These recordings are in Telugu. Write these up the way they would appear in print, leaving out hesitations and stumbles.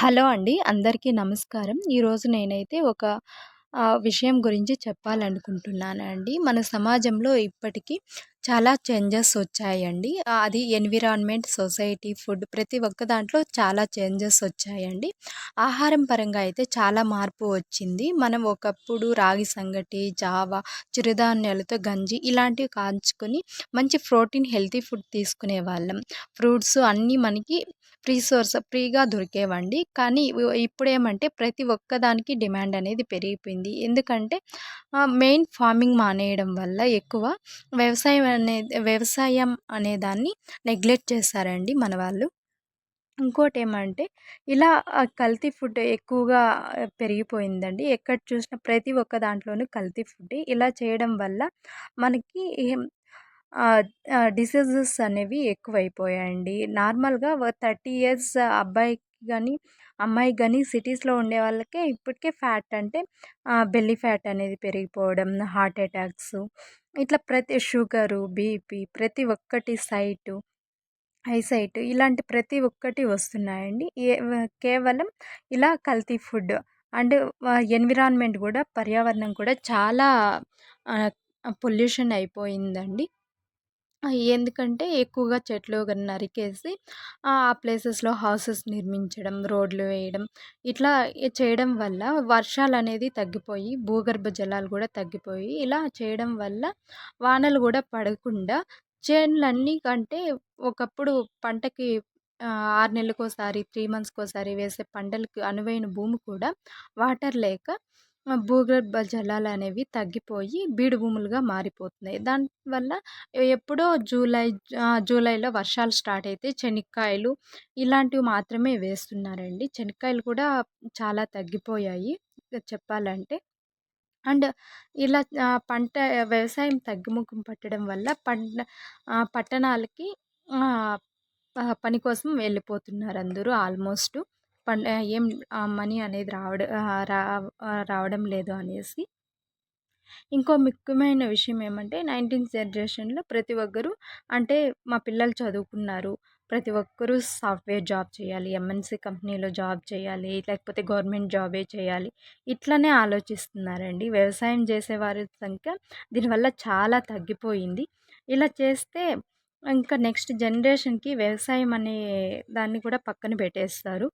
హలో అండి. అందరికీ నమస్కారం. ఈరోజు నేనైతే ఒక విషయం గురించి చెప్పాలనుకుంటున్నానండి. మన సమాజంలో ఇప్పటికి చాలా చేంజెస్ వచ్చాయండి. అది ఎన్విరాన్మెంట్, సొసైటీ, ఫుడ్ ప్రతి ఒక్క దాంట్లో చాలా చేంజెస్ వచ్చాయండి. ఆహారం పరంగా అయితే చాలా మార్పు వచ్చింది. మనం ఒకప్పుడు రాగి సంగటి, జావ, చిరుధాన్యాలతో గంజి ఇలాంటివి కాంచుకొని మంచి ప్రోటీన్, హెల్తీ ఫుడ్ తీసుకునేవాళ్ళం. ఫ్రూట్స్ అన్నీ మనకి ఫ్రీగా దొరికేవండి. కానీ ఇప్పుడేమంటే ప్రతి ఒక్కదానికి డిమాండ్ అనేది పెరిగిపోయింది. ఎందుకంటే మెయిన్ ఫార్మింగ్ మానేయడం వల్ల ఎక్కువ వ్యవసాయం అనే దాన్ని నెగ్లెక్ట్ చేశారండి మన వాళ్ళు. ఇంకోటేమంటే ఇలా కల్తీ ఫుడ్ ఎక్కువగా పెరిగిపోయిందండి. ఎక్కడ చూసినా ప్రతి ఒక్క దాంట్లోనూ కల్తీ ఫుడ్డే. ఇలా చేయడం వల్ల మనకి ఆహ్, డిసీజెస్ అనేవి ఎక్కువైపోయాయండి. నార్మల్‌గా 30 ఇయర్స్ అబ్బాయికి గాని, అమ్మాయికి గాని సిటీస్‌లో ఉండే వాళ్ళకే ఇప్పటికే ఫ్యాట్ అంటే బెల్లీ ఫ్యాట్ అనేది పెరిగిపోవడం, హార్ట్ అటాక్స్ ఇట్లా ప్రతి షుగరు, బీపీ ప్రతి ఒక్కటి ఐసైట్ ఇలాంటి ప్రతి ఒక్కటి వస్తున్నాయండి. కేవలం ఇలా కల్తీ ఫుడ్ అండ్ ఎన్విరాన్మెంట్ గూడా పర్యావరణం కూడా చాలా ఆహ్, పొల్యూషన్ అయిపోయిందండి. ఎందుకంటే ఎక్కువగా చెట్లు గాని నరికేసి ఆ ప్లేసెస్‌లో హౌసెస్ నిర్మించడం, రోడ్లు వేయడం ఇట్లా చేయడం వల్ల వర్షాలనేది తగ్గిపోయి, భూగర్భ జలాలు గూడా తగ్గిపోయి, ఇలా చేయడం వల్ల వానలు గూడా పడకుండా చేన్‌లన్నీ కంటే ఒకప్పుడు పంటకి 6 నెలలకోసారి, 3 మంత్స్‌కోసారి వేసే పంటలకి అనువైన భూమి కూడా వాటర్ లేక భూగర్భ జలాలనేవి తగ్గిపోయి బీడు భూములుగా మారిపోతున్నాయి. దానివల్ల ఎప్పుడో జూలైలో వర్షాలు స్టార్ట్ అయితే చెనిక్కాయలు ఇలాంటివి మాత్రమే వేస్తున్నారండి. చెనిక్కాయలు కూడా చాలా తగ్గిపోయాయి చెప్పాలంటే. అండ్ ఇలా పంట వ్యవసాయం తగ్గుముఖం పట్టడం వల్ల పట్టణాలకి ఆహ్, పని కోసం వెళ్ళిపోతున్నారందరూ ఆల్మోస్ట్. ఏం మనీ అనేది రావడం లేదు అనేసి. ఇంకో ముఖ్యమైన విషయం ఏమంటే 19థ్ జనరేషన్‌లో ప్రతి ఒక్కరు అంటే మా పిల్లలు చదువుకున్నారు. ప్రతి ఒక్కరూ సాఫ్ట్‌వేర్ జాబ్ చేయాలి, ఎంఎన్‌సీ కంపెనీలో జాబ్ చేయాలి, లేకపోతే గవర్నమెంట్ జాబే చేయాలి. ఇట్లనే ఆలోచిస్తున్నారండి. వ్యవసాయం చేసేవారి సంఖ్య దీనివల్ల చాలా తగ్గిపోయింది. ఇలా చేస్తే ఇంకా నెక్స్ట్ జనరేషన్‌కి వ్యవసాయం అనే దాన్ని కూడా పక్కన పెట్టేస్తారు.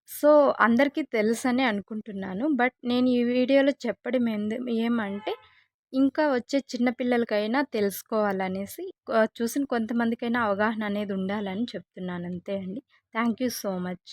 సో, అందరికీ తెలుసనే అనుకుంటున్నాను. బట్ నేను ఈ వీడియోలో చెప్పడం ఏమంటే, ఇంకా వచ్చే చిన్న పిల్లలకైనా తెలుసుకోవాలనేసి చూసిన కొంతమందికైనా అవగాహన అనేది ఉండాలని చెప్తున్నాను అంతే అండి. Thank you so much.